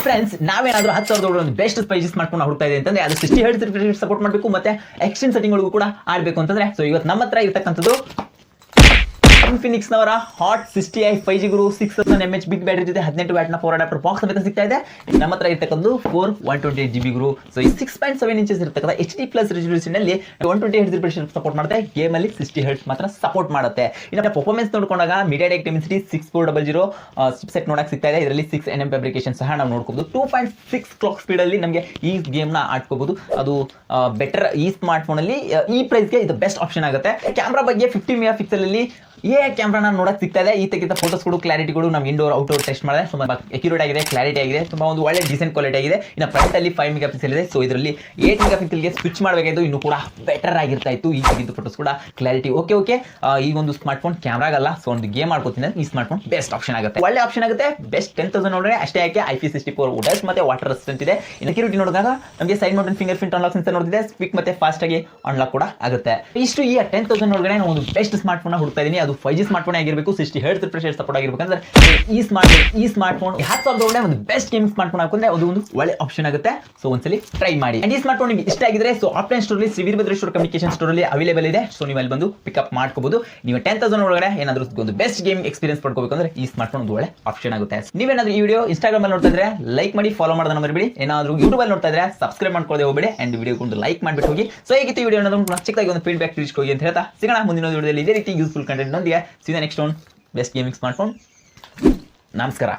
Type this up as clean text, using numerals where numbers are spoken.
Friends ನಾವೇನಾದ್ರೂ 10,000 ಒಂದು best prices ಮಾಡ್ಕೊಂಡು ಹುಡುಕ್ತಾ ಇದೆ ಅಂತಂದ್ರೆ ಅದು 60 ಹರ್ಟ್ಸ್ ಸಪೋರ್ಟ್ ಮಾಡಬೇಕು ಮತ್ತೆ ಎಕ್ಸ್ಟೆಂಡ್ ಸೆಟ್ಟಿಂಗ್ ಒಳಗೂ ಕೂಡ ಆಡಬೇಕು ಅಂತಂದ್ರೆ ಸೊ ಇವತ್ತು ನಮ್ಮ ಹತ್ರ ಇರತಕ್ಕಂಥದ್ದು ಇನ್ಫಿನಿಕ್ಸ್ ನವರ ಹಾಟ್ 60i 5G ಗುರು 6000 mAh ಬಿಗ್ ಬ್ಯಾಟರಿ ಜೊತೆ 18 ವ್ಯಾಟ್ ನ ಪವರ್ ಅಡಾಪ್ಟರ್ ಬಾಕ್ಸ್ ಸಮೇತ ಸಿಗ್ತಾ ಇದೆ. ನಮ್ಮ ಹತ್ರ ಇರತಕ್ಕಂಥದ್ದು 128GB ಗುರು. ಸೊ ಈ 6.7 ಇಂಚಸ್ ಇರತಕ್ಕಂಥ HD ಪ್ಲಸ್ ರೆಸಲ್ಯೂಷನ್ ನಲ್ಲಿ 120 Hz ಸಪೋರ್ಟ್ ಮಾಡುತ್ತೆ. ಗೇಮ್ ಅಲ್ಲಿ 60 Hz ಮಾತ್ರ ಸಪೋರ್ಟ್ ಮಾಡುತ್ತೆ. ಇನ್ನು ಪರ್ಫಾರ್ಮೆನ್ಸ್ ನೋಡ್ಕೊಂಡಾಗ MediaTek Dimensity 6400 ಚಿಪ್ಸೆಟ್ ನೋಡಕ್ ಸಿಗ್ತಾ ಇದೆ. ಇದರಲ್ಲಿ 6nm ಫ್ಯಾಬ್ರಿಕೇಶನ್ ಸಹ ನಾವು ನೋಡ್ಕೋಬಹುದು. 2.6 ಕ್ಲಾಕ್ ಸ್ಪೀಡ್ ಅಲ್ಲಿ ನಮಗೆ ಈ ಗೇಮ್ ನ ಆಡ್ಕೋಬಹುದು. ಅದು ಬೆಟರ್ ಈ ಸ್ಮಾರ್ಟ್ ಫೋನ್ ಅಲ್ಲಿ ಈ ಪ್ರೈಸ್ ಗೆ ಇದು ಬೆಸ್ಟ್ ಆಪ್ಷನ್ ಆಗುತ್ತೆ. ಕ್ಯಾಮ್ರಾ ಬಗ್ಗೆ 50 ಮೆಗಾ ಪಿಕ್ಸೆಲ್ ಅಲ್ಲಿ ಕ್ಯಾಮ್ರಾನ ನೋಡಕ್ ಸಿಗ್ತಾ ಇದೆ. ಈ ತೆಗೆದ ಫೋಟೋಸ್ಗಳು ಕ್ಲಾರಿಟಿಗಳು ನಮ್ಗೆ ಇಂಡೋರ್ ಔಟ್ಡೋರ್ ಟೆಸ್ಟ್ ಮಾಡಿದೆ. ತುಂಬಾ ಅಕ್ಯುರೇಟ್ ಆಗಿದೆ, ಕ್ಲಾರಿಟಿ ಆಗಿದೆ, ತುಂಬಾ ಒಂದು ಒಳ್ಳೆ ಡಿಸೆಂಟ್ ಕ್ವಾಲಿಟಿ ಆಗಿದೆ. ಇನ್ನು ಫ್ರಂಟ್ ಅಲ್ಲಿ 5 ಮೆಗಾ ಪಿಕ್ಸೆಲ್ ಇದೆ. ಸೊ ಇದರಲ್ಲಿ 8 ಮೆಗಾ ಪಿಕ್ಸೆಲ್ಗೆ ಸ್ವಿಚ್ ಮಾಡಬೇಕಾಯ್ತು, ಇನ್ನು ಕೂಡ ಬೆಟರ್ ಆಗಿರ್ತಾ ಇತ್ತು. ಈ ತೆಗೆದ ಫೋಟೋಸ್ ಕೂಡ ಕ್ಲಾರಿಟಿ ಓಕೆ. ಈ ಒಂದು ಸ್ಮಾರ್ಟ್ ಫೋನ್ ಕ್ಯಾಮ್ರಾಗಲ್ಲ, ಸೊ ಒಂದು ಗೇಮ್ ಆಡ್ಕೋತೀನಿ ಈ ಸ್ಮಾರ್ಟ್ ಫೋನ್ ಬೆಸ್ಟ್ ಆಪ್ಷನ್ ಆಗುತ್ತೆ, ಒಳ್ಳೆ ಆಪ್ಷನ್ ಆಗುತ್ತೆ. ಬೆಸ್ಟ್ 10,000 ನೋಡಿದ್ರೆ ಅಷ್ಟೇ ಯಾಕೆ IP64 ಡಸ್ಟ್ ಮತ್ತೆ ವಾಟರ್ ರೆಸಿಸ್ಟೆಂಟ್ ಇದೆ. ಇನ್ನು ಸೆಕ್ಯೂರಿಟಿ ನೋಡಿದಾಗ ನಮಗೆ side mounted finger print unlock sensor ನೋಡಿದೆ, ಕ್ವಿಕ್ ಮತ್ತೆ ಫಾಸ್ಟ್ ಆಗಿ ಅನ್ಲಾಕ್ ಕೂಡ ಆಗುತ್ತೆ. ಇಷ್ಟು ಈ 10,000 ಒಳಗಡೆ ನಾವು ಒಂದು ಬೆಸ್ಟ್ ಸ್ಮಾರ್ಟ್ ಫೋನ್ ಹುಡುಕ್ತಾ ಇದೀನಿ. ಅದು 5G ಸ್ಮಾರ್ಟ್ ಫೋನ್ ಆಗಿರಬೇಕು, 60 Hz ರಿಫ್ರೆಶ್ ರೇಟ್ ಸಪೋರ್ಟ್ ಆಗಿರಬೇಕಂದ್ರೆ ಈ ಸ್ಮಾರ್ಟ್ ಫೋನ್ 10,000 ಒಳಗಡೆ ಒಂದು ಬೆಸ್ಟ್ ಗೇಮಿಂಗ್ ಸ್ಮಾರ್ಟ್ ಫೋನ್ ಹಾಕೊಂಡ್ರೆ ಅದು ಒಂದು ಒಳ್ಳೆ ಆಪ್ಷನ್ ಆಗುತ್ತೆ. ಸೊ ಒಂದ್ಸಲಿ ಟ್ರೈ ಮಾಡಿ. ಅಂಡ್ ಈ ಸ್ಮಾರ್ಟ್ ಫೋನ್ ನಿಮಗೆ ಇಷ್ಟ ಆಗಿದ್ರೆ so offline store Shri Veerabhadreshwara communication store ಅಲ್ಲಿ ಅವೈಲೇಬಲ್ ಇದೆ. ಸೊ ನೀವು ಅಲ್ಲಿ ಬಂದು ಪಿಕಪ್ ಮಾಡ್ಕೋಬಹುದು. ನೀವು 10,000 ಒಳಗಡೆ ಏನಾದರೂ ಒಂದು ಬೆಸ್ಟ್ ಗೇಮಿಂಗ್ ಎಕ್ಸ್ಪೀರಿಯನ್ಸ್ ಪಡ್ಕೋಬೇಕಂದ್ರೆ ಈ ಸ್ಮಾರ್ಟ್ ಫೋನ್ ಒಂದು ಒಳ್ಳೆ ಆಪ್ಷನ್ ಆಗುತ್ತೆ. ನೀವೇನಾದ್ರೂ ಈ ವಿಡಿಯೋ ಇನ್ಸ್ಟಾಗ್ರಾಮ್ ಅಲ್ಲಿ ನೋಡ್ತಾ ಇದ್ರೆ ಲೈಕ್ ಮಾಡಿ, ಫಾಲೋ ಮಾಡೋದನ್ನ ಮರಿಬೇಡಿ. ಏನಾದರೂ ಯೂಟ್ಯೂಬ್ ಅಲ್ಲಿ ನೋಡ್ತಾ ಇದ್ರೆ ಸಬ್ಸ್ಕ್ರೈಬ್ ಮಾಡ್ಕೊಳ್ಳದೆ ಹೋಗಬೇಡಿ. ಅಂಡ್ ವಿಡಿಯೋ ಒಂದು ಲೈಕ್ ಮಾಡ್ಬಿಟ್ಟು ಹೋಗಿ. ಸೊ ಹೇಗಿತ್ತು ವಿಡಿಯೋ ಅನ್ನೋದು ಚಿಕ್ಕದಾಗಿ ಒಂದು ಫೀಡ್ಬ್ಯಾಕ್ ತಿಳಿಸ್ಕೊಳ್ಳಿ ಅಂತ ಹೇಳ್ತಾ ಸಿಗೋಣ ಮುಂದಿನ ವಿಡಿಯೋದಲ್ಲಿ ಇದೇ ರೀತಿ ಯೂಸ್ಫುಲ್ ಕಂಟೆಂಟ್ ನೊಂದಿಗೆ. C the next one best gaming smart phone. ನಮಸ್ಕಾರ.